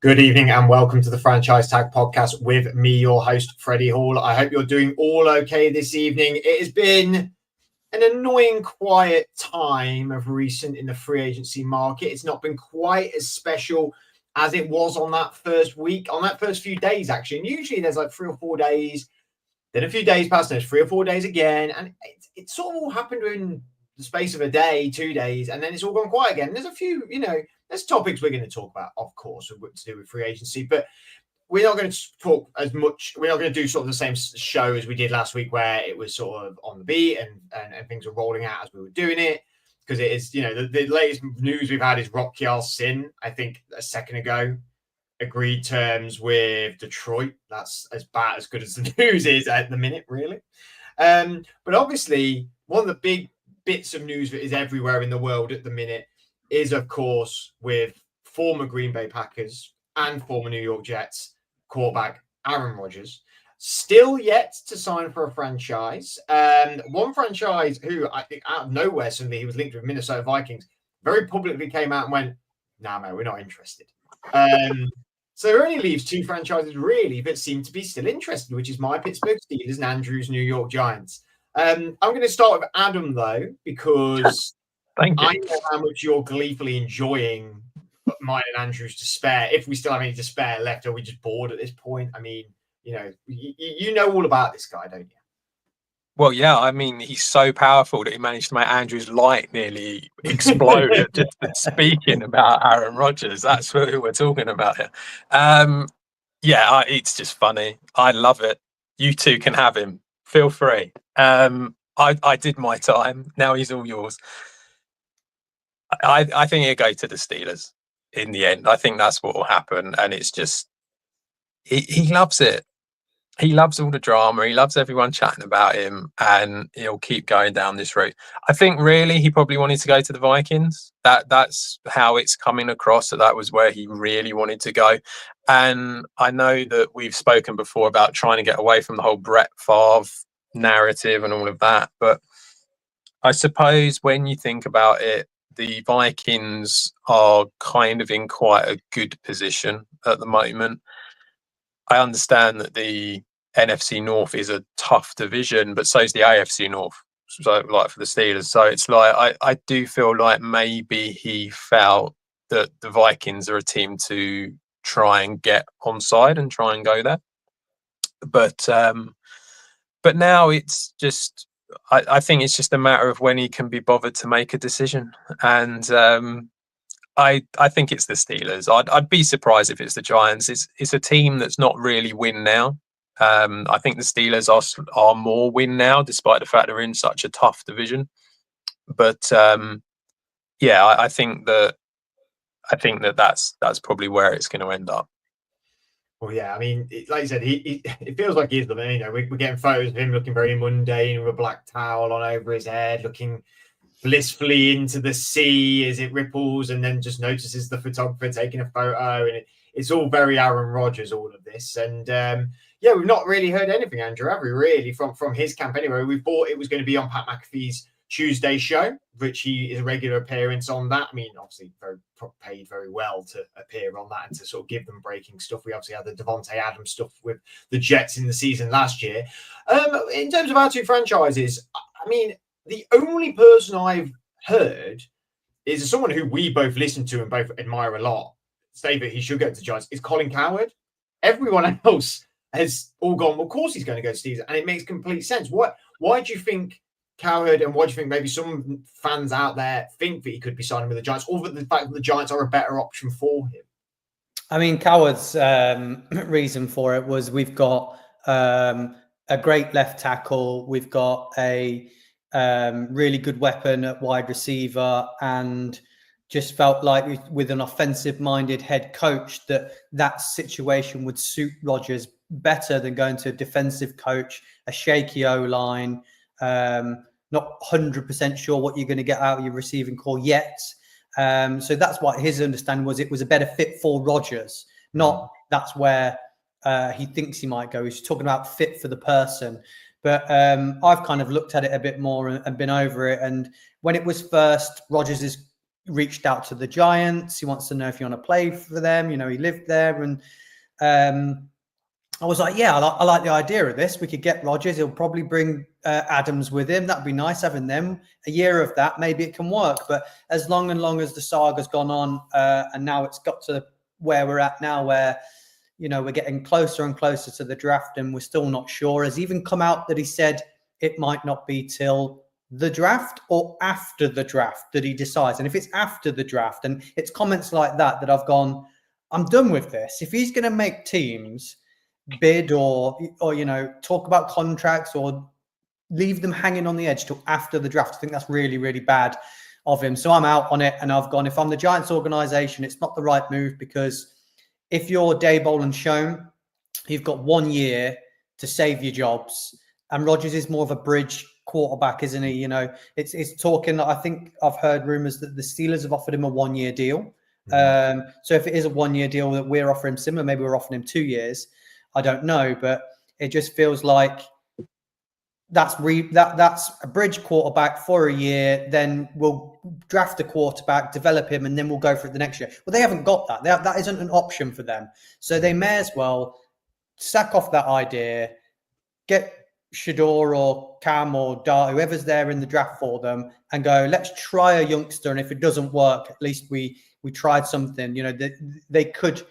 Good evening and welcome to the Franchise Tag Podcast with me, your host, Freddie Hall. I hope you're doing all okay this evening. It has been an annoying, quiet time of recent in the free agency market. It's not been quite as special as it was on that first week, on that first few days, actually. And usually there's like 3 or 4 days, then a few days pass, and there's 3 or 4 days again. And it sort of all happened in the space of a day, 2 days, and then it's all gone quiet again. And there's a few, there's topics we're going to talk about, of course, to do with free agency, but we're not going to talk as much. We're not going to do sort of the same show as we did last week, where it was sort of on the beat and things were rolling out as we were doing it. Because it is, the latest news we've had is Rock Sin, I think a second ago, agreed terms with Detroit. That's as good as the news is at the minute, really. But obviously, one of the big bits of news that is everywhere in the world at the minute is, of course, with former Green Bay Packers and former New York Jets quarterback Aaron Rodgers, still yet to sign for a franchise. One franchise who I think out of nowhere, suddenly he was linked with Minnesota Vikings, very publicly came out and went, "Nah, man, we're not interested." So it only leaves 2 franchises really that seem to be still interested, which is my Pittsburgh Steelers and Andrew's New York Giants. I'm going to start with Adam, though, because I know how much you're gleefully enjoying mine and Andrew's despair. If we still have any despair left, are we just bored at this point? I mean, you know all about this guy, don't you? Well, yeah. I mean, he's so powerful that he managed to make Andrew's light nearly explode just speaking about Aaron Rodgers. That's who we're talking about here. It's just funny. I love it. You two can have him. Feel free. I did my time. Now he's all yours. I think he'll go to the Steelers in the end. I think that's what will happen. And it's just, he loves it. He loves all the drama. He loves everyone chatting about him, and he'll keep going down this route. I think really he probably wanted to go to the Vikings. That's how it's coming across. That was where he really wanted to go. And I know that we've spoken before about trying to get away from the whole Brett Favre narrative and all of that. But I suppose when you think about it, the Vikings are kind of in quite a good position at the moment. I understand that the NFC North is a tough division, but so is the AFC North. So, like for the Steelers, so it's like I do feel like maybe he felt that the Vikings are a team to try and get onside and try and go there. But now it's just, I think it's just a matter of when he can be bothered to make a decision. And I think it's the Steelers. I'd be surprised if it's the Giants. It's a team that's not really win now. I think the Steelers are more win now, despite the fact they're in such a tough division. But I think that's probably where it's going to end up. Well, yeah, I mean, like you said, it feels like he's the man. We're getting photos of him looking very mundane with a black towel on over his head, looking blissfully into the sea as it ripples, and then just notices the photographer taking a photo, and it's all very Aaron Rodgers, all of this. And we've not really heard anything, Andrew, have we, really, from his camp anyway. We thought it was going to be on Pat McAfee's Tuesday show, which he is a regular appearance on that. I mean, obviously paid very well to appear on that and to sort of give them breaking stuff. We obviously had the Devontae Adams stuff with the Jets in the season last year. In terms of our 2 franchises, I mean, the only person I've heard is someone who we both listen to and both admire a lot, say that he should go to the Giants, is Colin Cowherd. Everyone else has all gone, well, of course he's going to go to Steelers, and it makes complete sense. Why do you think Cowherd, and why do you think maybe some fans out there think that he could be signing with the Giants, or that the fact that the Giants are a better option for him? I mean, Cowherd's reason for it was we've got a great left tackle, we've got a really good weapon at wide receiver, and just felt like with an offensive-minded head coach that situation would suit Rodgers better than going to a defensive coach, a shaky O-line, not 100% sure what you're going to get out of your receiving core yet. So that's what his understanding was. It was a better fit for Rodgers, not that's where he thinks he might go. He's talking about fit for the person. But I've kind of looked at it a bit more and been over it. And when it was first Rodgers' reached out to the Giants. He wants to know if you want to play for them. You know, he lived there. And I was like, yeah, I like the idea of this. We could get Rodgers. He'll probably bring Adams with him. That'd be nice having them. A year of that, maybe it can work. But as long as the saga's gone on, and now it's got to where we're at now, where, you know, we're getting closer and closer to the draft and we're still not sure. Has even come out that he said it might not be till the draft or after the draft that he decides. And if it's after the draft, and it's comments like that I've gone, I'm done with this. If he's going to make teams bid or you know, talk about contracts or leave them hanging on the edge till after the draft, I think that's really, really bad of him. So I'm out on it, and I've gone, if I'm the Giants organization, it's not the right move, because if you're Daboll and Schoen, you've got 1 year to save your jobs. And Rodgers is more of a bridge quarterback, isn't he? You know, it's talking. I think I've heard rumors that the Steelers have offered him a 1 year deal. So if it is a 1 year deal that we're offering similar, maybe we're offering him 2 years. I don't know, but it just feels like that's a bridge quarterback for a year. Then we'll draft a quarterback, develop him, and then we'll go for it the next year. Well, they haven't got that. That isn't an option for them. So they may as well sack off that idea, get Shador or Cam or Dart, whoever's there in the draft for them, and go, let's try a youngster. And if it doesn't work, at least we tried something. You know, they could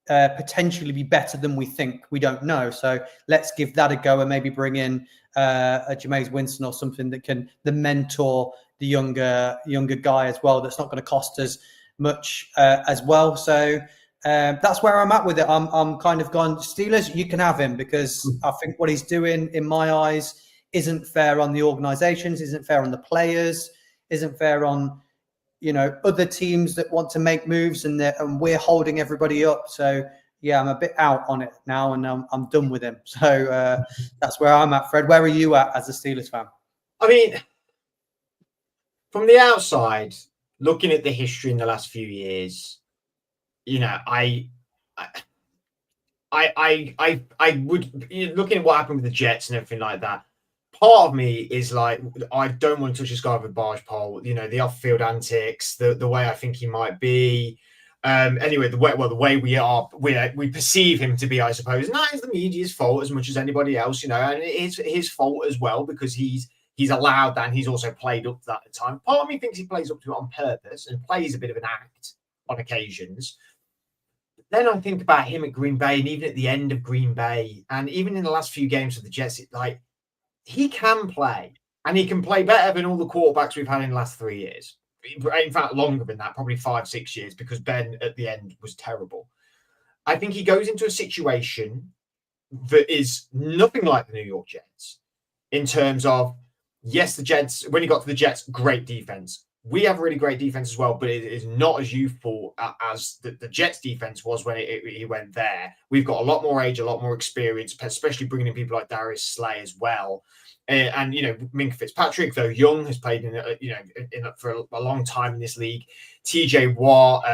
potentially be better than we think. We don't know. So let's give that a go and maybe bring in a Jameis Winston or something that can mentor the younger guy as well. That's not going to cost us much as well. So that's where I'm at with it. I'm kind of gone, Steelers, you can have him, because I think what he's doing, in my eyes, isn't fair on the organizations, isn't fair on the players, isn't fair on, you know, other teams that want to make moves, and we're holding everybody up. So yeah, I'm a bit out on it now, and I'm done with him. So that's where I'm at. Fred, where are you at as a Steelers fan? I mean, from the outside, looking at the history in the last few years, you know, I would, you know, looking at what happened with the Jets and everything like that. Part of me is like, I don't want to touch this guy with a barge pole. You know, the off-field antics, the way I think he might be. Anyway, the way we perceive him to be, I suppose, and that is the media's fault as much as anybody else. You know, and it is his fault as well, because he's allowed that, and he's also played up to that at the time. Part of me thinks he plays up to it on purpose and plays a bit of an act on occasions. Then I think about him at Green Bay, and even at the end of Green Bay, and even in the last few games of the Jets, he can play, and he can play better than all the quarterbacks we've had in the last 3 years. In fact, longer than that, probably 5-6 years, because Ben at the end was terrible. I think he goes into a situation that is nothing like the New York Jets in terms of, yes, the Jets, when he got to the Jets, great defense. We have a really great defense as well, but it is not as youthful as the Jets defense was when he went there. We've got a lot more age, a lot more experience, especially bringing in people like Darius Slay as well. And, you know, Minkah Fitzpatrick, though young, has played for a long time in this league. TJ Watt,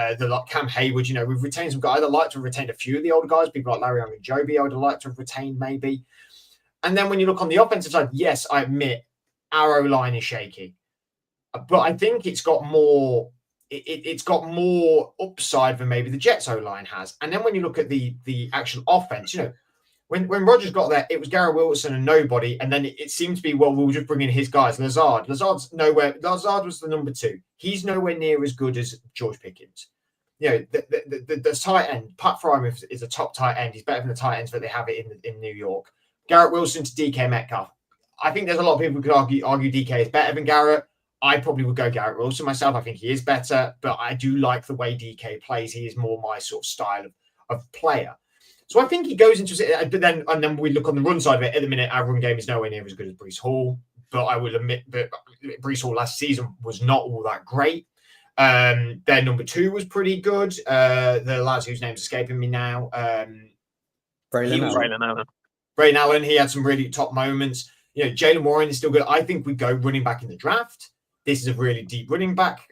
Cam Hayward, you know, we've retained some guys. I'd like to have retained a few of the older guys, people like Larry Ogunjobi, I would have liked to have retained maybe. And then when you look on the offensive side, yes, I admit our O-line is shaky. But I think it's got more. It's got more upside than maybe the Jets O-line has. And then when you look at the actual offense, you know, when Rodgers got there, it was Garrett Wilson and nobody. And then it seemed to be, well, we'll just bring in his guys. Lazard's nowhere. Lazard was the number 2. He's nowhere near as good as George Pickens. You know, the tight end, Pat Fryman is a top tight end. He's better than the tight ends that they have it in New York. Garrett Wilson to DK Metcalf. I think there's a lot of people who could argue DK is better than Garrett. I probably would go Garrett Wilson myself. I think he is better, but I do like the way DK plays. He is more my sort of style of player. So I think he goes into it, but then we look on the run side of it. At the minute, our run game is nowhere near as good as Breece Hall, but I will admit that Breece Hall last season was not all that great. Their number 2 was pretty good. The lads whose name's escaping me now. Braylon Allen, he had some really top moments. You know, Jalen Warren is still good. I think we go running back in the draft. This is a really deep running back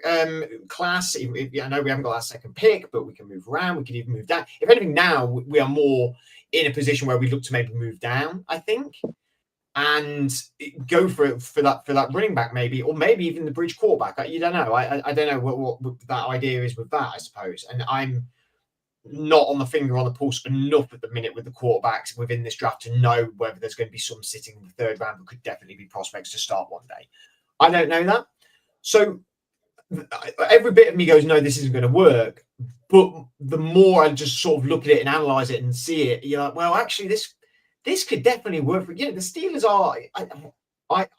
class. I know we haven't got our second pick, but we can move around. We can even move down. If anything, now we are more in a position where we look to maybe move down, I think. and go for it for that running back maybe, or maybe even the bridge quarterback. You don't know. I don't know what that idea is with that, I suppose. And I'm not on the finger on the pulse enough at the minute with the quarterbacks within this draft to know whether there's going to be some sitting in the third round that could definitely be prospects to start one day. I don't know that. So every bit of me goes, no, this isn't going to work. But the more I just sort of look at it and analyze it and see it, you're like, well, actually, this could definitely work for, the Steelers are,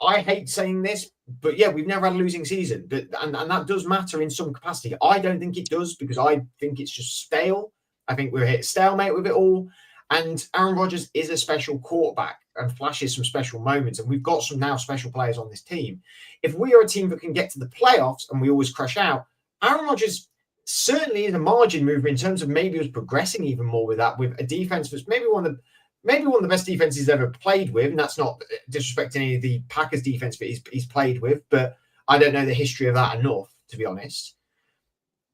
I hate saying this, but yeah, we've never had a losing season, but and that does matter in some capacity. I don't think it does, because I think it's just stale. I think we're hit a stalemate with it all. And Aaron Rodgers is a special quarterback and flashes some special moments. And we've got some now special players on this team. If we are a team that can get to the playoffs and we always crash out, Aaron Rodgers certainly is a margin mover in terms of maybe us progressing even more with that, with a defense that's maybe one of the best defenses he's ever played with. And that's not disrespecting any of the Packers defense that he's played with, but I don't know the history of that enough, to be honest.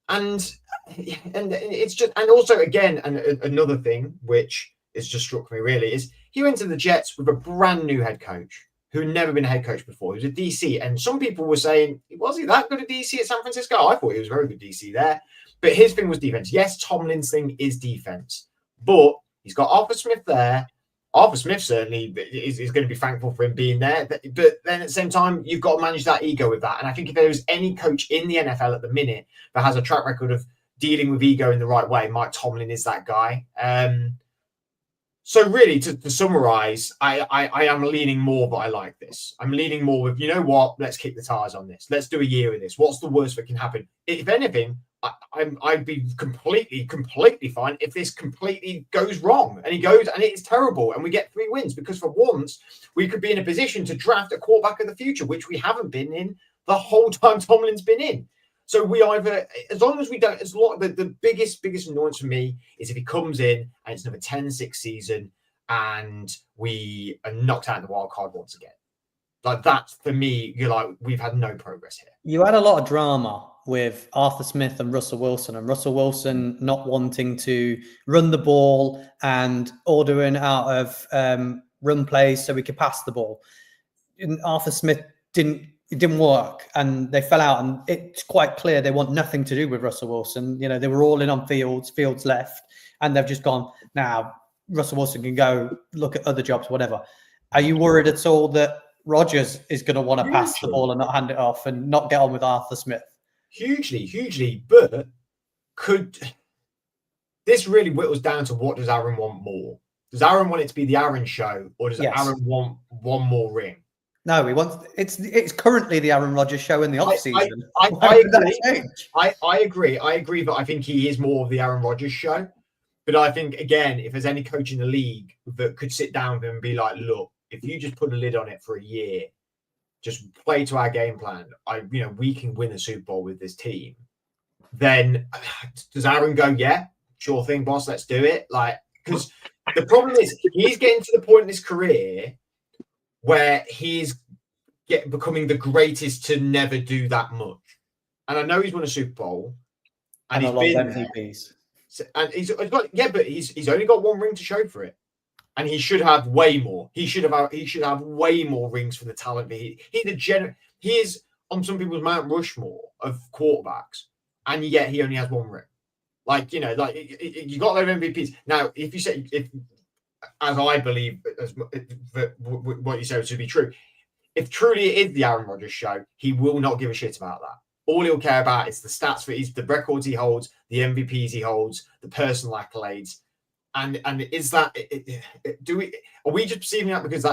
And it's just, and also again, and another thing which has just struck me really is he went to the Jets with a brand new head coach who had never been a head coach before. He was a DC, and some people were saying, was he that good at DC at San Francisco? I thought he was very good DC there, but his thing was defense. Yes, Tomlin's thing is defense, but he's got Arthur Smith there. Arthur Smith certainly is going to be thankful for him being there. But then at the same time, you've got to manage that ego with that. And I think if there was any coach in the NFL at the minute that has a track record of dealing with ego in the right way, Mike Tomlin is that guy. So really, to summarize, I am leaning more, but I like this. I'm leaning more with, you know what, let's kick the tires on this. Let's do a year of this. What's the worst that can happen? If anything, I'd be completely fine if this completely goes wrong and he goes and it's terrible and we get 3 wins, because for once we could be in a position to draft a quarterback of the future, which we haven't been in the whole time Tomlin's been in. So we either, as long as we don't, the biggest annoyance for me is if he comes in and it's another 10-6 season and we are knocked out in the wild card once again. Like that, for me, you're like, we've had no progress here. You had a lot of drama with Arthur Smith and Russell Wilson not wanting to run the ball and ordering out of run plays so we could pass the ball. And Arthur Smith it didn't work, and they fell out, and it's quite clear they want nothing to do with Russell Wilson. You know, they were all in on Fields left, and they've just gone, now Russell Wilson can go look at other jobs, whatever. Are you worried at all that Rodgers is going to want to pass the ball and not hand it off and not get on with Arthur Smith? Hugely, but could this really whittles down to what does Aaron want more? Does Aaron want it to be the Aaron show, or does Aaron want one more ring? No, he wants it's currently the Aaron Rodgers show in the offseason. I agree that I think he is more of the Aaron Rodgers show. But I think, again, if there's any coach in the league that could sit down with him and be like, look, if you just put a lid on it for a year, just play to our game plan, we can win a Super Bowl with this team, then does Aaron go, yeah, sure thing, boss, let's do it? Like, because the problem is he's getting to the point in his career where he's becoming the greatest to never do that much. And I know he's won a Super Bowl and he's been MVPs. And he's only got 1 ring to show for it. And he should have way more. He should have way more rings for the talent. He is on some people's Mount Rushmore of quarterbacks, and yet he only has 1 ring. Like, you got those MVPs. Now, if as I believe what you said to be true, if truly it is the Aaron Rodgers show, he will not give a shit about that. All he'll care about is the stats the records he holds, the MVPs he holds, the personal accolades. And is that are we just perceiving that because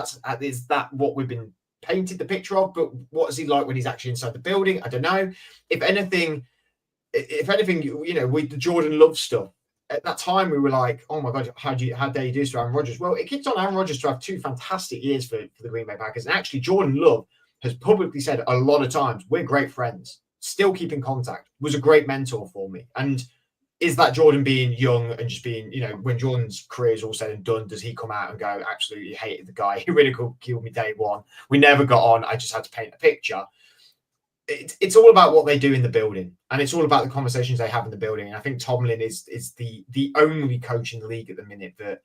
is that what we've been painted the picture of? But what is he like when he's actually inside the building? I don't know. If anything, with the Jordan Love stuff, at that time we were like, oh my God, how dare you do this to Aaron Rodgers? Well, it kicked on Aaron Rodgers to have 2 fantastic years for the Green Bay Packers. And actually, Jordan Love has publicly said a lot of times, we're great friends, still keep in contact, was a great mentor for me. And is that Jordan being young and just being, when Jordan's career is all said and done, does he come out and go, absolutely hated the guy, he really killed me day one, we never got on, I just had to paint a picture? It's all about what they do in the building, and it's all about the conversations they have in the building. And I think Tomlin is the only coach in the league at the minute that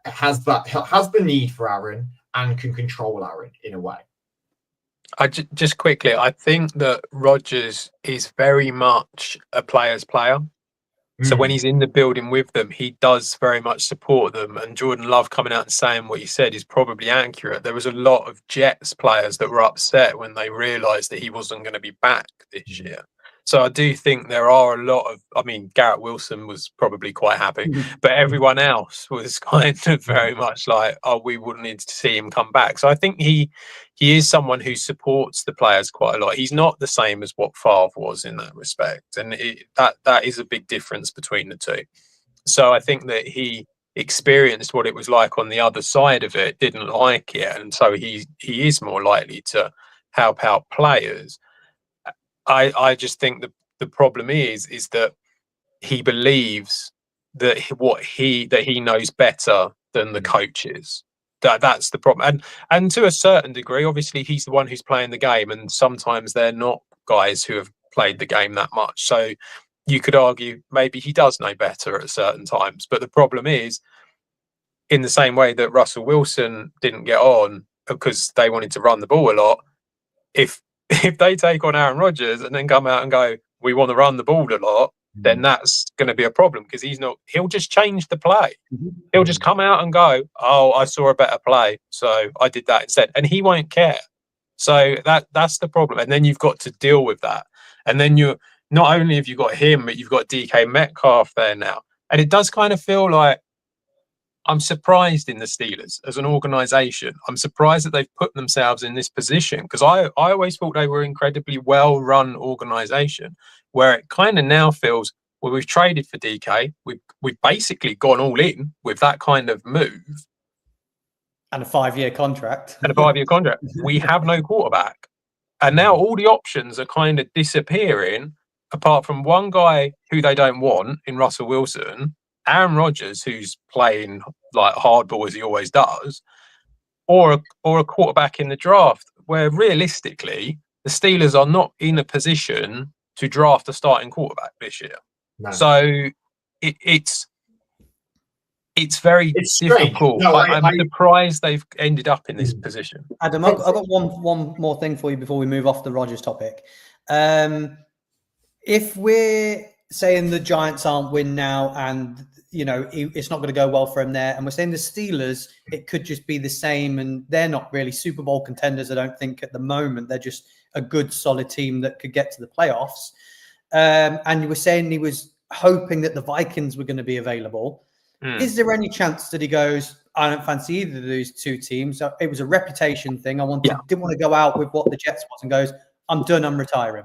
has the need for Aaron and can control Aaron in a way. Just quickly, I think that Rodgers is very much a player's player. So when he's in the building with them, he does very much support them. And Jordan Love coming out and saying what he said is probably accurate. There was a lot of Jets players that were upset when they realised that he wasn't going to be back this year. So I do think there are a lot of, I mean, Garrett Wilson was probably quite happy, but everyone else was kind of very much like, oh, we wouldn't need to see him come back. So I think he is someone who supports the players quite a lot. He's not the same as what Favre was in that respect. And that is a big difference between the two. So I think that he experienced what it was like on the other side of it, didn't like it. And so he is more likely to help out players. I just think the problem is that he believes that he knows better than the coaches. That's the problem. And to a certain degree, obviously, he's the one who's playing the game, and sometimes they're not guys who have played the game that much. So you could argue maybe he does know better at certain times. But the problem is, in the same way that Russell Wilson didn't get on because they wanted to run the ball a lot, if they take on Aaron Rodgers and then come out and go, we want to run the ball a lot, then that's going to be a problem because he'll just change the play. He'll just come out and go, oh, I saw a better play, so I did that instead. And he won't care. So that's the problem. And then you've got to deal with that. And then not only have you got him, but you've got DK Metcalf there now. And it does kind of feel like, I'm surprised in the Steelers as an organization. I'm surprised that they've put themselves in this position because I always thought they were an incredibly well-run organization where it kind of now feels, well, we've traded for DK. We've basically gone all in with that kind of move. And a 5-year contract. We have no quarterback. And now all the options are kind of disappearing apart from one guy who they don't want in Russell Wilson, Aaron Rodgers, who's playing like hardball as he always does, or a quarterback in the draft, where realistically the Steelers are not in a position to draft a starting quarterback this year. No. So it's very difficult. No, I'm surprised they've ended up in this position. Adam, I've got one more thing for you before we move off the Rodgers topic. If we're saying the Giants aren't win now and it's not going to go well for him there, and we're saying the Steelers, it could just be the same, and they're not really Super Bowl contenders, I don't think, at the moment. They're just a good, solid team that could get to the playoffs. And you were saying he was hoping that the Vikings were going to be available. Is there any chance that he goes, I don't fancy either of those two teams? It was a reputation thing. Didn't want to go out with what the Jets was and goes, I'm done, I'm retiring.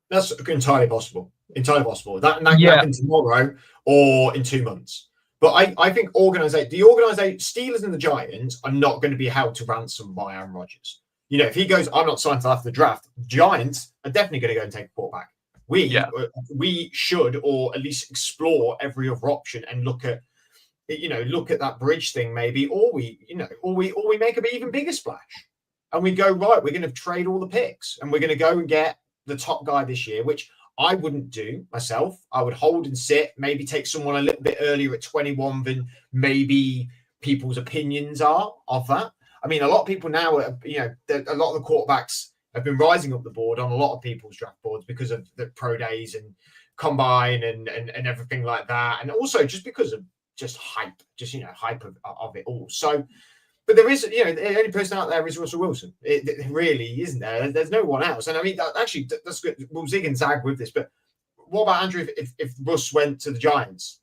That's entirely possible. That can happen tomorrow or in 2 months. But I think the Steelers and the Giants are not going to be held to ransom by Aaron Rodgers. If he goes, I'm not signed till after the draft, Giants are definitely going to go and take a quarterback. We should, or at least explore every other option and look at that bridge thing maybe, or we make an even bigger splash and we go, right, we're going to trade all the picks and we're going to go and get the top guy this year, which I wouldn't do myself. I would hold and sit, maybe take someone a little bit earlier at 21 than maybe people's opinions are of that. I mean, a lot of people now, a lot of the quarterbacks have been rising up the board on a lot of people's draft boards because of the pro days and combine and everything like that. And also just because of just hype of it all. So, but there is, the only person out there is Russell Wilson. It really isn't there. There's no one else. And I mean, that's good. We'll zig and zag with this. But what about Andrew? If Russ went to the Giants,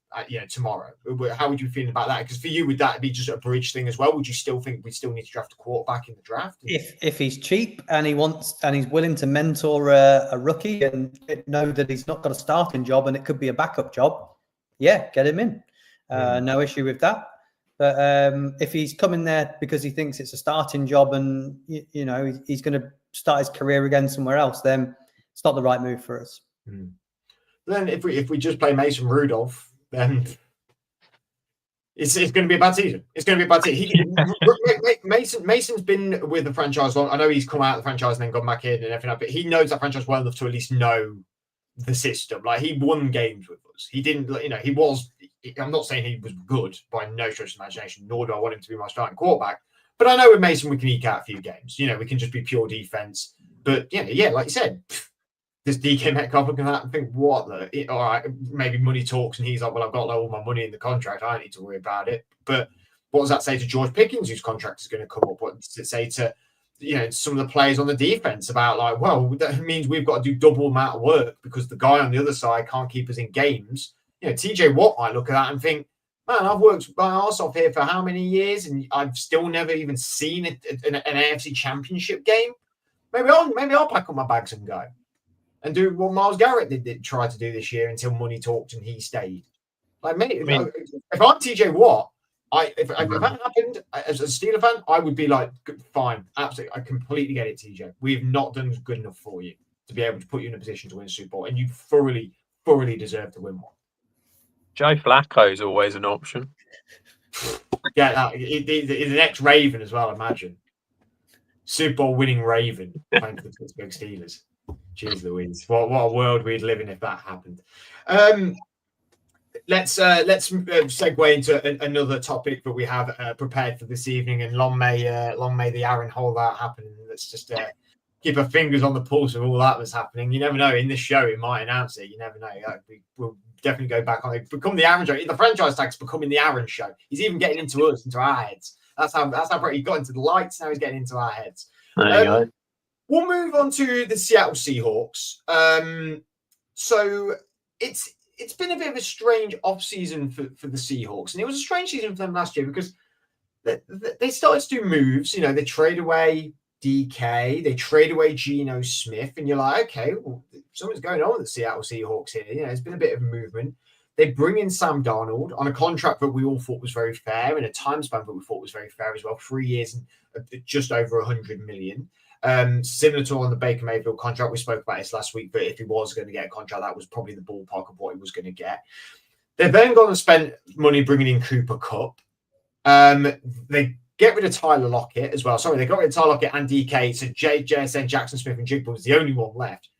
tomorrow, how would you feel about that? Because for you, would that be just a bridge thing as well? Would you still think we still need to draft a quarterback in the draft? If he's cheap and he's willing to mentor a rookie and know that he's not got a starting job and it could be a backup job, get him in. No issue with that. But if he's coming there because he thinks it's a starting job and he's going to start his career again somewhere else, then it's not the right move for us. Then if we just play Mason Rudolph, then it's going to be a bad season. It's going to be a bad season. Mason's been with the franchise long. I know he's come out of the franchise and then gone back in and everything, but he knows that franchise well enough to at least know the system. Like, he won games with us. He didn't, he was. I'm not saying he was good by no stretch of imagination, nor do I want him to be my starting quarterback. But I know with Mason, we can eke out a few games. We can just be pure defense. But, yeah, like you said, this DK Metcalf looking at that and think, what? All right, maybe money talks. And he's like, well, I've got all my money in the contract. I don't need to worry about it. But what does that say to George Pickens, whose contract is going to come up? What does it say to, some of the players on the defense about like, well, that means we've got to do double amount of work because the guy on the other side can't keep us in games. TJ Watt might look at that and think, man, I've worked my arse off here for how many years and I've still never even seen an AFC championship game. Maybe I'll pack up my bags and go and do what Myles Garrett did try to do this year until money talked and he stayed. Like, mate, if I'm TJ Watt, if that happened as a Steeler fan, I would be like, fine, absolutely, I completely get it, TJ. We've not done good enough for you to be able to put you in a position to win a Super Bowl, and you thoroughly deserve to win one. Joe Flacco is always an option. Yeah, he's an ex-Raven as well, imagine. Super Bowl winning Raven playing for the Pittsburgh Steelers. Jeez Louise. What a world we'd live in if that happened. Let's segue into another topic that we have prepared for this evening, and long may the Aaron holdout happen. Let's just keep our fingers on the pulse of all that was happening. You never know. In this show, it might announce it. You never know. We'll definitely go back on it. Become the Aaron show. The franchise tag's becoming the Aaron show. He's even getting into us, into our heads. That's how he got into the lights. Now he's getting into our heads. There you go. We'll move on to the Seattle Seahawks. So it's been a bit of a strange off-season for the Seahawks. And it was a strange season for them last year because they started to do moves. They trade away DK, they trade away Geno Smith, and you're like, okay, well, something's going on with the Seattle Seahawks here. It's been a bit of movement. They bring in Sam Darnold on a contract that we all thought was very fair and a time span that we thought was very fair as well. 3 years and just over $100 million. Similar to on the Baker Mayfield contract. We spoke about this last week, but if he was going to get a contract, that was probably the ballpark of what he was going to get. They've then gone and spent money bringing in Cooper Kupp. They get rid of Tyler Lockett as well. Sorry, they got rid of Tyler Lockett and DK. So JSN, Jackson Smith, and Jigba was the only one left.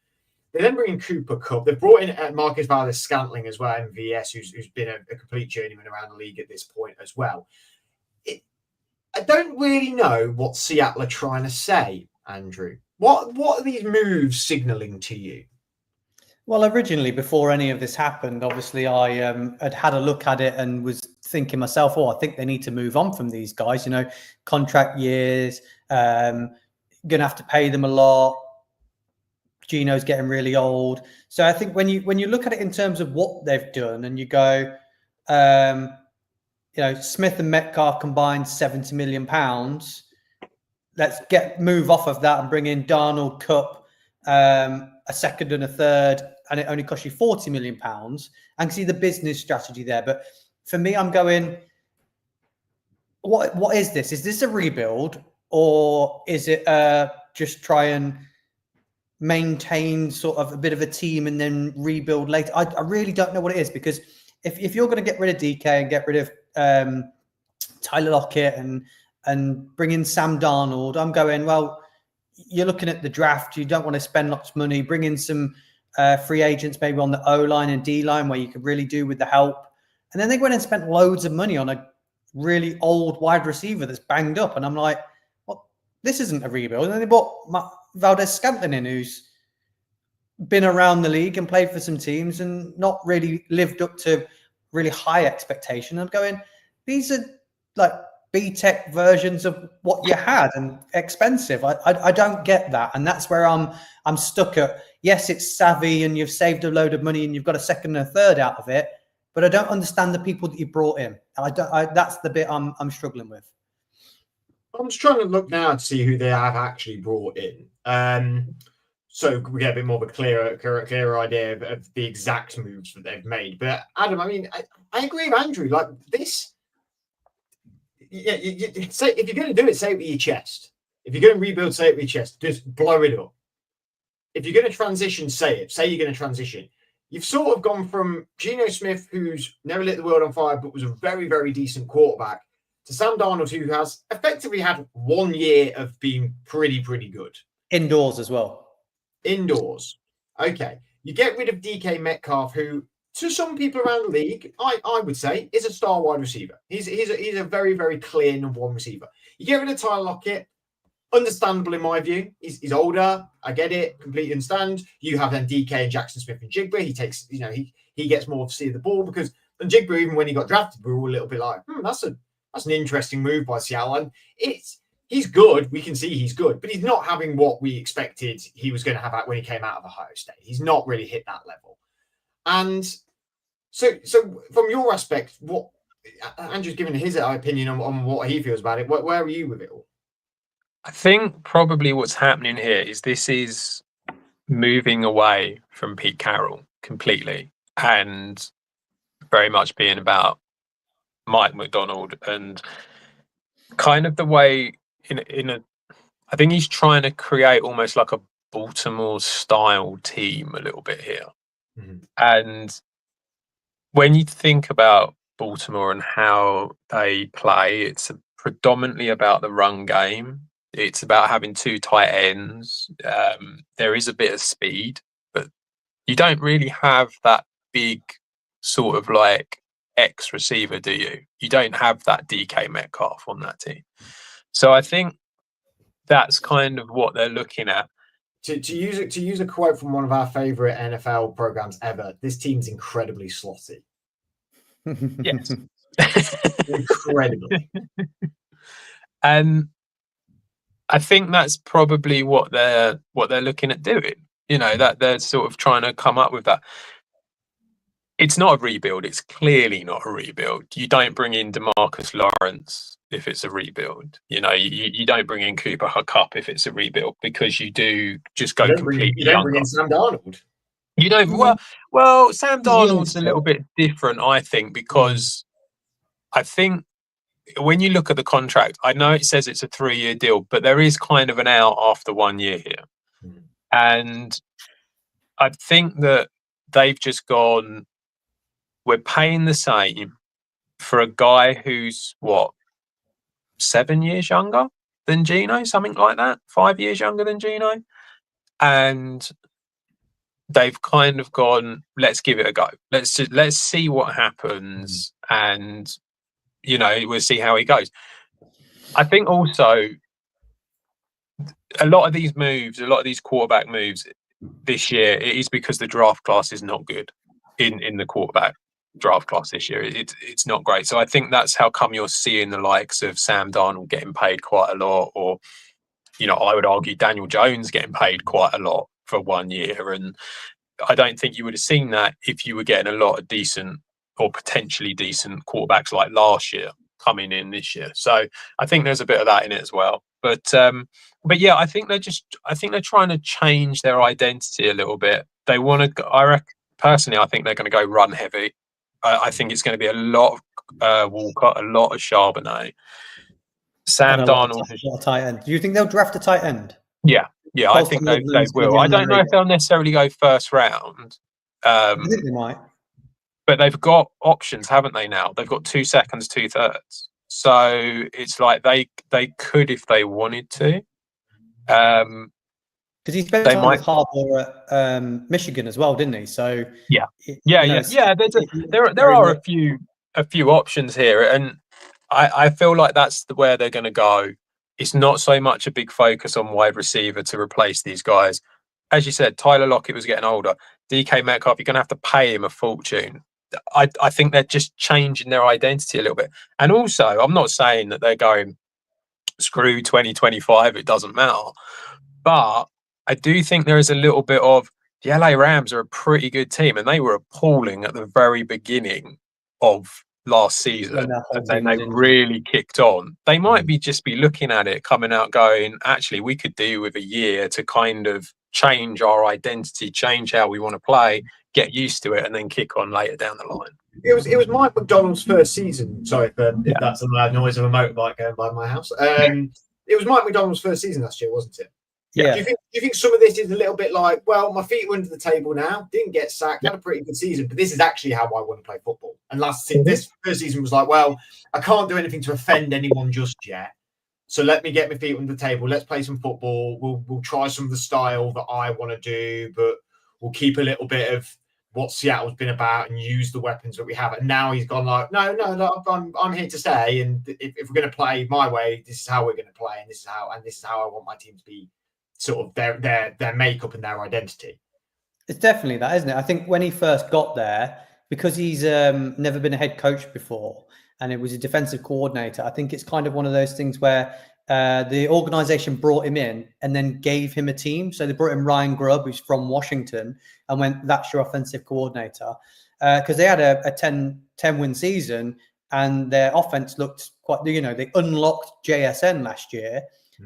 They then bring in Cooper Kupp. They've brought in Marcus Valdes-Scantling as well, MVS, who's been a complete journeyman around the league at this point as well. I don't really know what Seattle are trying to say, Andrew. What are these moves signalling to you? Well, originally, before any of this happened, obviously I had a look at it and was thinking myself, I think they need to move on from these guys. Contract years, going to have to pay them a lot. Geno's getting really old. So I think when you look at it in terms of what they've done and you go, Smith and Metcalf combined £70 million. Let's move off of that and bring in Darnold, Kupp, a second and a third, and it only costs you £40 million. I can see the business strategy there. But for me, I'm going, what is this? Is this a rebuild, or is it just try and maintain sort of a bit of a team and then rebuild later? I really don't know what it is, because if you're going to get rid of DK and get rid of Tyler Lockett and bring in Sam Darnold, I'm going, well, you're looking at the draft. You don't want to spend lots of money. Bring in some free agents, maybe on the O-line and D-line, where you could really do with the help. And then they went and spent loads of money on a really old wide receiver that's banged up. And I'm like, well, this isn't a rebuild. And then they bought Valdes-Scantling in, who's been around the league and played for some teams and not really lived up to really high expectation. I'm going, these are like B-Tech versions of what you had and expensive. I don't get that. And that's where I'm stuck at. Yes, it's savvy and you've saved a load of money and you've got a second and a third out of it, but I don't understand the people that you brought in. That's the bit I'm struggling with. I'm just trying to look now to see who they have actually brought in. So we get a bit more of a clearer idea of the exact moves that they've made. But Adam, I mean, I agree with Andrew. Like this, say, if you're going to do it, say it with your chest. If you're going to rebuild, say it with your chest. Just blow it up. If you're going to transition, say it. Say you're going to transition. You've sort of gone from Geno Smith, who's never lit the world on fire, but was a very, very decent quarterback, to Sam Darnold, who has effectively had 1 year of being pretty, pretty good. Indoors as well. Indoors. Okay. You get rid of DK Metcalf, who, to some people around the league, I would say, is a star wide receiver. He's a very, very clear number one receiver. You get rid of Tyler Lockett, understandable in my view. He's older. I get it. Completely understand. You have then DK and Jackson Smith and Jigba. He takes, he gets more of the ball because and Jigba, even when he got drafted, we were all a little bit like, that's an interesting move by Seattle. And he's good. We can see he's good, but he's not having what we expected he was going to have when he came out of Ohio State. He's not really hit that level. And so from your aspect, what Andrew's given his opinion on what he feels about it. Where are you with it all? I think probably what's happening here is this is moving away from Pete Carroll completely and very much being about Mike Macdonald and kind of the way I think he's trying to create almost like a Baltimore style team a little bit here. Mm-hmm. And when you think about Baltimore and how they play, it's predominantly about the run game. It's about having two tight ends. There is a bit of speed, but you don't really have that big sort of like X receiver, do you? You don't have that DK Metcalf on that team. So I think that's kind of what they're looking at. To use a quote from one of our favorite NFL programs ever, this team's incredibly slotty. Yes. Incredibly. And I think that's probably what they're looking at doing. That they're sort of trying to come up with that. It's not a rebuild. It's clearly not a rebuild. You don't bring in DeMarcus Lawrence if it's a rebuild. You don't bring in Cooper Kupp if it's a rebuild because you do just go completely. You don't bring in Sam Darnold. You don't. Well, Sam Darnold's a little bit different, I think, because I think when you look at the contract, I know it says it's a 3-year deal, but there is kind of an out after 1 year here. And I think that they've just gone, we're paying the same for a guy who's 7 years younger than Geno, something like that, 5 years younger than Geno. And they've kind of gone, let's give it a go. Let's see what happens. And, we'll see how he goes. I think also a lot of these quarterback moves this year, it is because the draft class is not good in the quarterback draft class this year. It's not great. So I think that's how come you're seeing the likes of Sam Darnold getting paid quite a lot, or, I would argue Daniel Jones getting paid quite a lot for 1 year. And I don't think you would have seen that if you were getting a lot of decent or potentially decent quarterbacks like last year coming in this year. So I think there's a bit of that in it as well. But yeah, I think they're trying to change their identity a little bit. They want to. Personally, I think they're going to go run heavy. I think it's going to be a lot of Walcott, a lot of Charbonnet. Sam Darnold, a lot of tight end. Do you think they'll draft a tight end? Yeah, I think they will. I don't know if they'll necessarily go first round. I think they might. But they've got options, haven't they? Now they've got 2 seconds, 2/3. So it's like they could if they wanted to. Because he spent time with Harbour at Michigan as well, didn't he? So yeah. There are a few options here, and I feel like that's where they're going to go. It's not so much a big focus on wide receiver to replace these guys. As you said, Tyler Lockett was getting older. DK Metcalf, you're going to have to pay him a fortune. I think they're just changing their identity a little bit. And also, I'm not saying that they're going, screw 2025, it doesn't matter. But I do think there is a little bit of, the LA Rams are a pretty good team, and they were appalling at the very beginning of last season, and then they really kicked on. They might just be looking at it, coming out going, actually, we could do with a year to kind of change our identity, change how we want to play, get used to it, and then kick on later down the line. It was Mike Macdonald's first season. Sorry if that's a loud noise of a motorbike going by my house. It was Mike Macdonald's first season last year, wasn't it? Yeah. Do you think some of this is a little bit like, well, my feet were under the table now, didn't get sacked, had a pretty good season, but this is actually how I want to play football. And this first season was like, well, I can't do anything to offend anyone just yet. So let me get my feet under the table. Let's play some football. We'll try some of the style that I want to do, but we'll keep a little bit of what Seattle's been about and used the weapons that we have. And now he's gone like, no, I'm here to stay. And if we're going to play my way, this is how we're going to play, and this is how I want my team to be, sort of their makeup and their identity. It's definitely that, isn't it? I think when he first got there, because he's never been a head coach before, and it was a defensive coordinator, I think it's kind of one of those things where the organization brought him in and then gave him a team. So they brought in Ryan Grubb, who's from Washington, and went, that's your offensive coordinator. Because they had a 10-win season, and their offense looked quite, they unlocked JSN last year,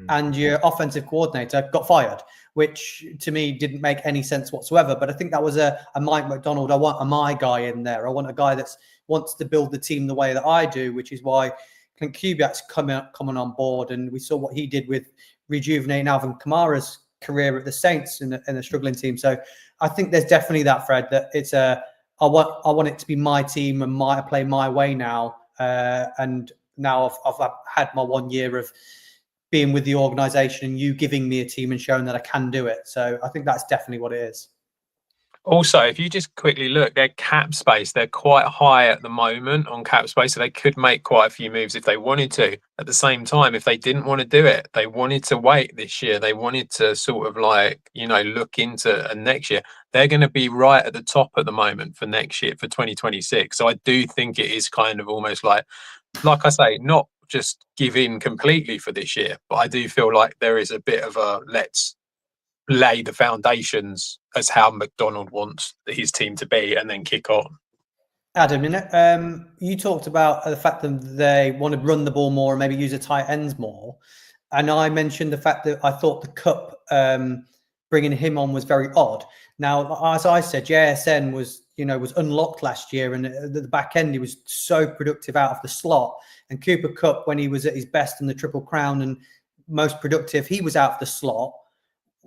and your offensive coordinator got fired, which to me didn't make any sense whatsoever. But I think that was a Mike McDonald. I want a my guy in there. I want a guy that wants to build the team the way that I do, which is why Clint Kubiak's coming on board. And we saw what he did with rejuvenating Alvin Kamara's career at the Saints in a struggling team. So I think there's definitely that, Fred, that it's I want it to be my team and I play my way now. And now I've had my 1 year of being with the organization and you giving me a team and showing that I can do it. So I think that's definitely what it is. Also, if you just quickly look, their cap space, they're quite high at the moment on cap space, so they could make quite a few moves if they wanted to. At the same time, if they didn't want to do it, they wanted to wait this year, they wanted to sort of look into next year, they're going to be right at the top at the moment for next year, for 2026. So I do think it is kind of almost like I say, not just give in completely for this year, but I do feel like there is a bit of a let's lay the foundations as how McDonald wants his team to be and then kick on. Adam, you talked about the fact that they want to run the ball more and maybe use the tight ends more. And I mentioned the fact that I thought the Kupp bringing him on was very odd. Now, as I said, JSN was unlocked last year, and at the back end, he was so productive out of the slot. And Cooper Kupp, when he was at his best in the Triple Crown and most productive, he was out of the slot.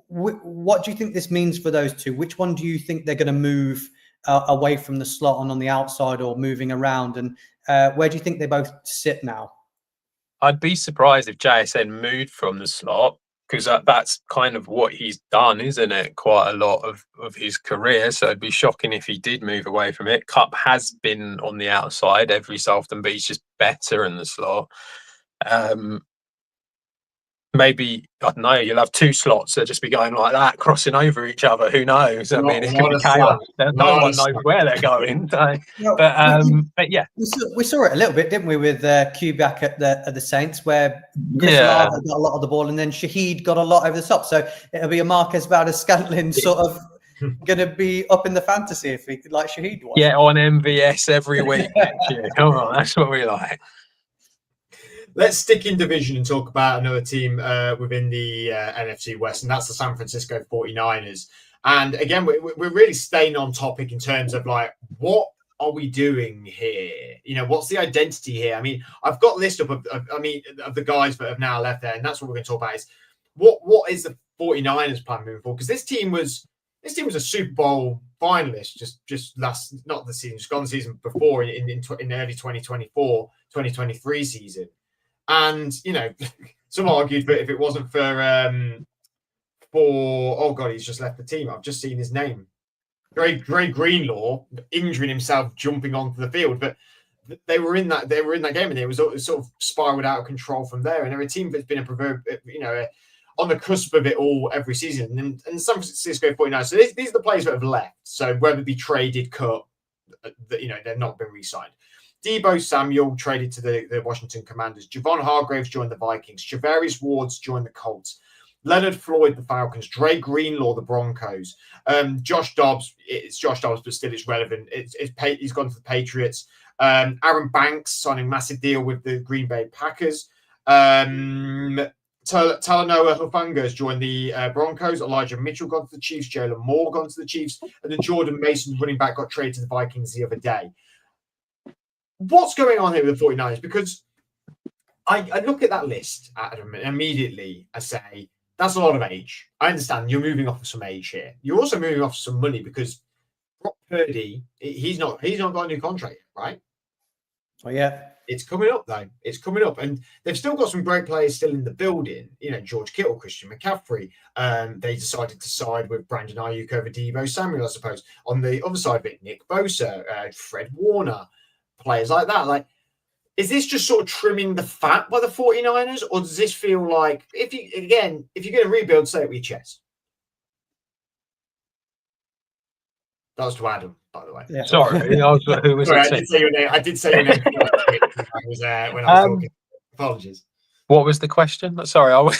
What do you think this means for those two? Which one do you think they're going to move away from the slot and on the outside, or moving around? And where do you think they both sit now? I'd be surprised if JSN moved from the slot, because that's kind of what he's done, isn't it? Quite a lot of his career. So it'd be shocking if he did move away from it. Kupp has been on the outside every so often, but he's just better in the slot. Maybe, I don't know, you'll have two slots that just be going like that, crossing over each other. Who knows? I mean, it could be chaos. No one knows where they're going. So, but yeah. We saw it a little bit, didn't we, with Kubiak at the Saints, where Chris Olave got a lot of the ball and then Shaheed got a lot over the top. So it'll be a Marcus Valdes-Scantling sort of going to be up in the fantasy if he like Shaheed was. Yeah, on MVS every week next year. Come on, that's what we like. Let's stick in division and talk about another team within the NFC West, and that's the San Francisco 49ers. And again, we're really staying on topic in terms of like, what are we doing here? What's the identity here? I mean, I've got a list up of the guys that have now left there, and that's what we're going to talk about is what is the 49ers plan moving forward? Because this team was a Super Bowl finalist just last, not the season, just gone the season before in early 2024, 2023 season. And some argued that if it wasn't for oh god, he's just left the team. I've just seen his name, Dre Greenlaw, injuring himself jumping onto the field. But they were in that game, and it was sort of spiraled out of control from there. And they're a team that's been on the cusp of it all every season. And San Francisco 49ers. So these are the players that have left. So whether it be traded, cut, they've not been re-signed. Deebo Samuel traded to the Washington Commanders. Javon Hargraves joined the Vikings. Javarius Ward's joined the Colts. Leonard Floyd, the Falcons. Dre Greenlaw, the Broncos. Josh Dobbs, it's Josh Dobbs, but still it's relevant. He's gone to the Patriots. Aaron Banks signing massive deal with the Green Bay Packers. Talanoa Hufanga has joined the Broncos. Elijah Mitchell gone to the Chiefs. Jalen Moore gone to the Chiefs. And then Jordan Mason, running back, got traded to the Vikings the other day. What's going on here with the 49ers? Because I look at that list, Adam, and immediately I say, that's a lot of age. I understand you're moving off of some age here. You're also moving off some money because Brock Purdy, he's not got a new contract, right? Oh, yeah. It's coming up, though. It's coming up. And they've still got some great players still in the building. You know, George Kittle, Christian McCaffrey. They decided to side with Brandon Ayuk over Deebo Samuel, I suppose. On the other side of it, Nick Bosa, Fred Warner, players like that. Like, is this just sort of trimming the fat by the 49ers? Or does this feel like, if you're going to rebuild, say it with your chest? That was to Adam, by the way. Yeah. Sorry, who was Sorry, it? I did say your name when I was talking. Apologies. What was the question? Sorry, I was.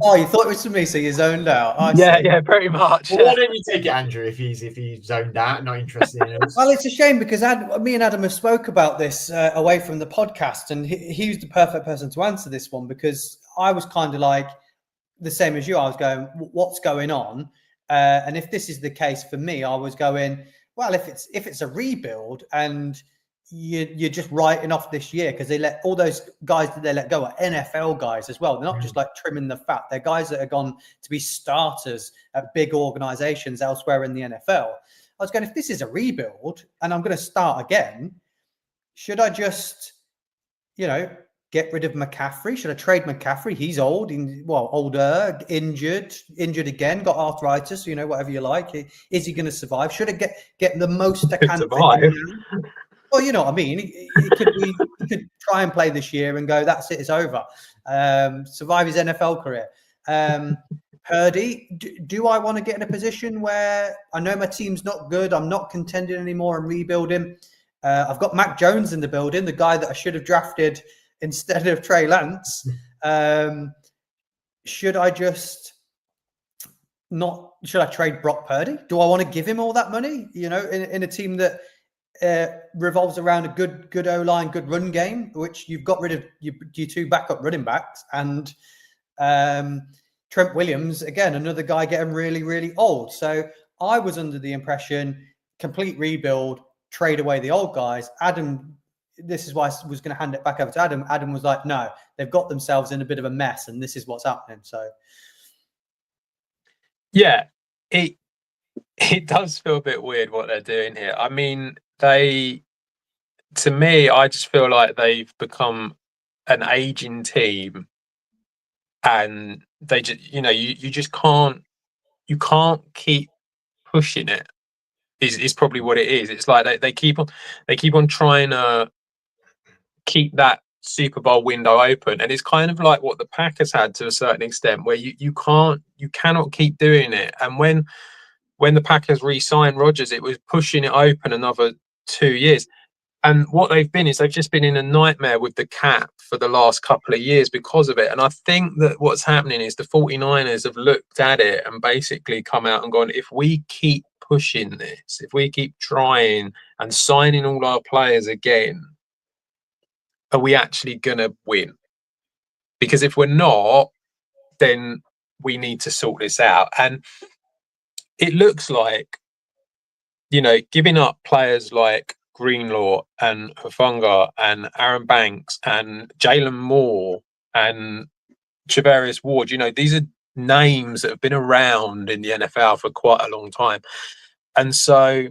Oh, you thought it was for me, so you zoned out. Yeah, pretty much. Well, why don't you take it, Andrew, if he's zoned out, not interested in it? Well, it's a shame because me and Adam have spoke about this away from the podcast, and he was the perfect person to answer this one, because I was kind of like the same as you. I was going, what's going on? And if this is the case for me, I was going, well, if it's a rebuild and you're just writing off this year, because they let all those guys that they let go are NFL guys as well. They're not just like trimming the fat. They're guys that are gone to be starters at big organizations elsewhere in the NFL. I was going, if this is a rebuild and I'm going to start again, should I just, get rid of McCaffrey? Should I trade McCaffrey? He's old, older, injured again, got arthritis, whatever you like. Is he going to survive? Should I get the most I can? Survive. Well, you know what I mean. He could try and play this year and go, that's it, it's over. Survive his NFL career. Purdy, do I want to get in a position where I know my team's not good, I'm not contending anymore and rebuilding? I've got Mac Jones in the building, the guy that I should have drafted instead of Trey Lance. Should I trade Brock Purdy? Do I want to give him all that money? In a team that revolves around a good O-line, good run game, which you've got rid of your two backup running backs, and Trent Williams, again, another guy getting really, really old. So I was under the impression, complete rebuild, trade away the old guys. Adam, this is why I was going to hand it back over to Adam. Adam was like, no, they've got themselves in a bit of a mess, and this is what's happening. So, yeah, it does feel a bit weird what they're doing here. I mean, to me, I just feel like they've become an aging team, and they just, you just can't keep pushing it. Is probably what it is. It's like they keep on trying to keep that Super Bowl window open, and it's kind of like what the Packers had to a certain extent, where you cannot keep doing it. And when the Packers re-signed Rodgers, it was pushing it open another 2 years. And what they've just been in a nightmare with the cap for the last couple of years because of it. And I think that what's happening is the 49ers have looked at it and basically come out and gone, if we keep pushing this, if we keep trying and signing all our players again, are we actually going to win? Because if we're not, then we need to sort this out. And it looks like, giving up players like Greenlaw and Hufanga and Aaron Banks and Jalen Moore and Trevarius Ward, these are names that have been around in the NFL for quite a long time. And so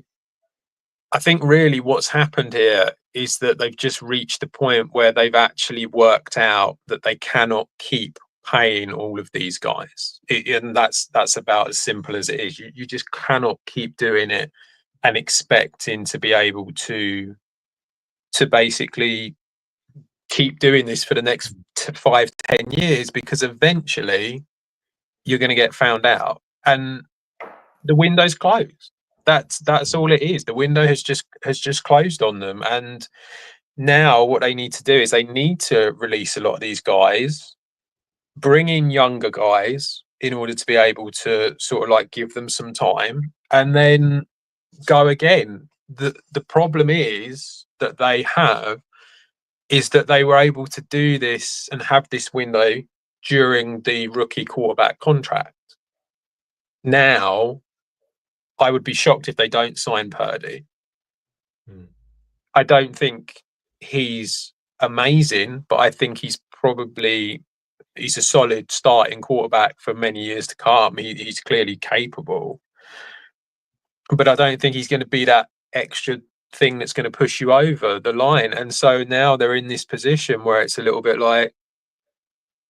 I think really what's happened here is that they've just reached the point where they've actually worked out that they cannot keep paying all of these guys. And that's about as simple as it is. You just cannot keep doing it and expecting to be able to basically keep doing this for the next 5-10 years, because eventually you're going to get found out and the window's closed. That's all it is. The window has just closed on them, and now what they need to do is they need to release a lot of these guys, bring in younger guys in order to be able to sort of like give them some time, and then go again. The problem is that they were able to do this and have this window during the rookie quarterback contract. Now, I would be shocked if they don't sign Purdy. I don't think he's amazing, but I think he's a solid starting quarterback for many years to come. He's clearly capable. But I don't think he's going to be that extra thing that's going to push you over the line. And so now they're in this position where it's a little bit like,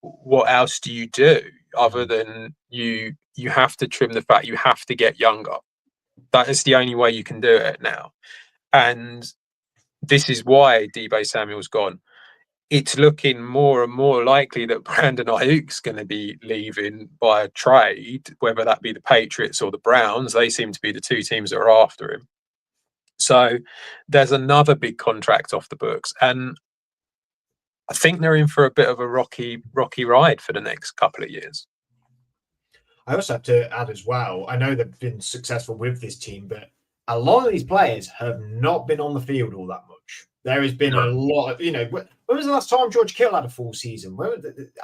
what else do you do other than you have to trim the fat, you have to get younger. That is the only way you can do it now. And this is why Deebo Samuel's gone. It's looking more and more likely that Brandon Ayuk's going to be leaving by a trade, whether that be the Patriots or the Browns. They seem to be the two teams that are after him. So there's another big contract off the books. And I think they're in for a bit of a rocky ride for the next couple of years. I also have to add as well, I know they've been successful with this team, but a lot of these players have not been on the field all that much. There has been a lot of, when was the last time George Kittle had a full season?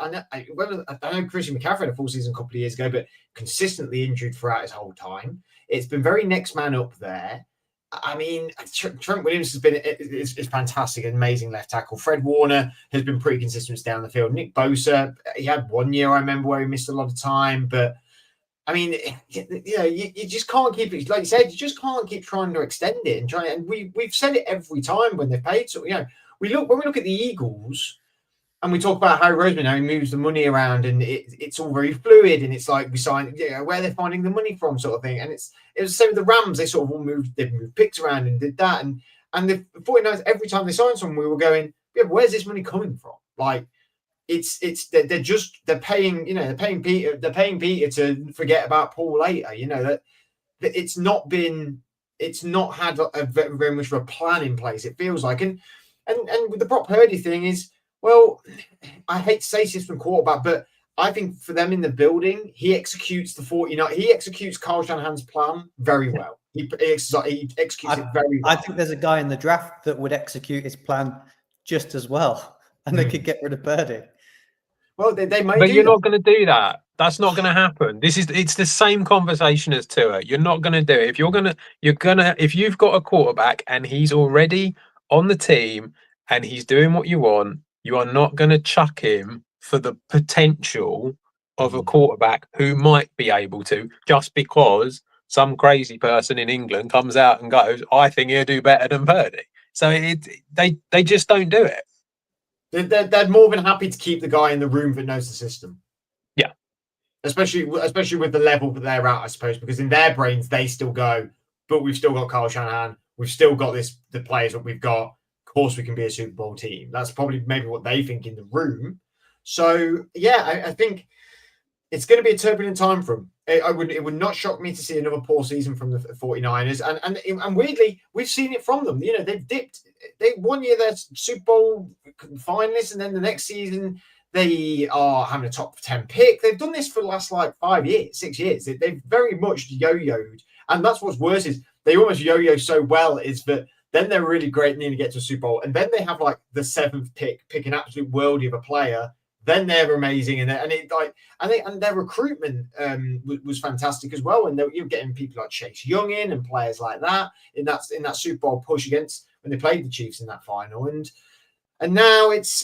I know Christian McCaffrey had a full season a couple of years ago, but consistently injured throughout his whole time. It's been very next man up there. I mean, Trent Williams has been is fantastic, an amazing left tackle. Fred Warner has been pretty consistent down the field. Nick Bosa, he had 1 year, I remember, where he missed a lot of time, but I mean, you just can't keep it. Like you said, you just can't keep trying to extend it and try. And we've said it every time when they've paid. So when we look at the Eagles and we talk about Harry Roseman, how he moves the money around, and it's all very fluid, and it's like we sign, where they're finding the money from, sort of thing. And it was the same with the Rams. They sort of all moved picks around and did that. And the 49ers, every time they signed someone, we were going, where's this money coming from? Like. They're paying Peter to forget about Paul later. That it's not had a very much of a plan in place. It feels like, and with the Brock Purdy thing is, well, I hate to say this from quarterback, but I think for them in the building, he executes he executes Kyle Shanahan's plan very well. He executes it very well. I think there's a guy in the draft that would execute his plan just as well, and they could get rid of Purdy. Well, they might. But you're not going to do that. That's not going to happen. It's the same conversation as Tua. You're not going to do it. If you've got a quarterback and he's already on the team and he's doing what you want, you are not going to chuck him for the potential of a quarterback who might be able to, just because some crazy person in England comes out and goes, I think he'll do better than Purdy. So they just don't do it. They're more than happy to keep the guy in the room that knows the system. Yeah. Especially with the level that they're at, I suppose, because in their brains, they still go, but we've still got Kyle Shanahan. We've still got the players that we've got. Of course, we can be a Super Bowl team. That's probably maybe what they think in the room. So, yeah, I think it's going to be a turbulent time for them. It would not shock me to see another poor season from the 49ers. And weirdly, we've seen it from them. They've dipped. They 1 year they're Super Bowl finalists, and then the next season they are having a top 10 pick. They've done this for the last 6 years. They've very much yo-yoed. And that's what's worse is they almost yo-yo so well is that then they're really great and nearly get to a Super Bowl. And then they have the 7th pick an absolute worldie of a player. Then they're amazing, and their recruitment was fantastic as well. And you're getting people like Chase Young in and players like that in that Super Bowl push against when they played the Chiefs in that final. And now it's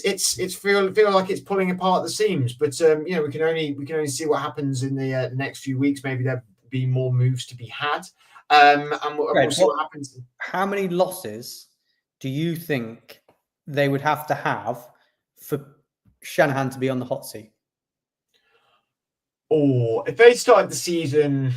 feel like it's pulling apart the seams. But we can only see what happens in the next few weeks. Maybe there'll be more moves to be had, and we'll see what happens. How many losses do you think they would have to have for Shanahan to be on the hot seat? Or if they started the season,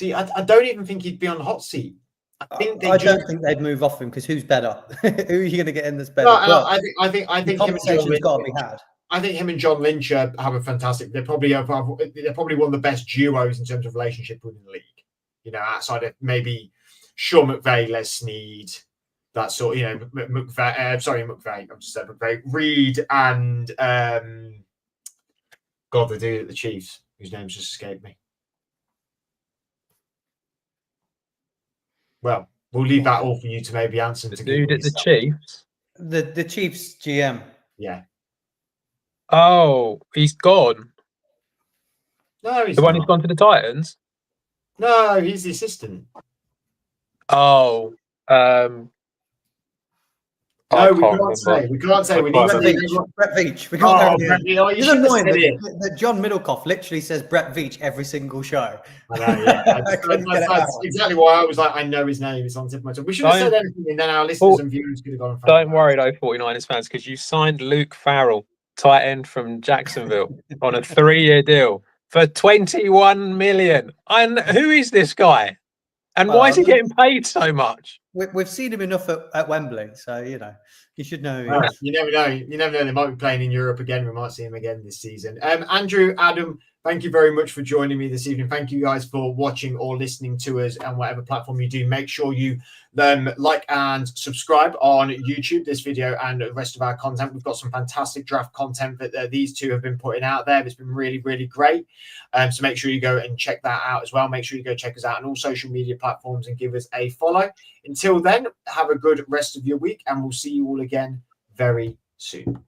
I don't even think he'd be on the hot seat. I don't think they'd move off him because who's better? Who are you going to get in this better? No, I think conversation's got to be had. I think him and John Lynch have a fantastic. They're probably one of the best duos in terms of relationship within the league. Outside of maybe Sean McVay, Les Snead. That sort, McVay. I'm just saying McVay. Reed and the dude at the Chiefs, whose name's just escaped me. Well, we'll leave that all for you to maybe answer. The dude at the Chiefs. The Chiefs GM. Yeah. Oh, he's gone. No, he's the one who's gone to the Titans. No, he's the assistant. Oh, No, we can't say. We can't say. We need to leave everyone. Brett Veach. We can't Brett, you know, you it's should have annoying said it. that John Middlecoff literally says Brett Veach every single show. I know, yeah. That's exactly why I was like, I know his name. It's on the tip of my tongue. We should have said anything, and then our listeners and viewers could have gone. Don't worry, though, 49ers fans, because you signed Luke Farrell, tight end from Jacksonville, on a 3-year deal for $21 million. And who is this guy? And why is he getting paid so much? We've seen him enough at Wembley, so you should know. Well, you never know. You never know. They might be playing in Europe again. We might see him again this season. Andrew, Adam, thank you very much for joining me this evening. Thank you guys for watching or listening to us on whatever platform you do. Make sure you like and subscribe on YouTube, this video and the rest of our content. We've got some fantastic draft content that these two have been putting out there. It's been really, really great. So make sure you go and check that out as well. Make sure you go check us out on all social media platforms and give us a follow. Until then, have a good rest of your week, and we'll see you all again very soon.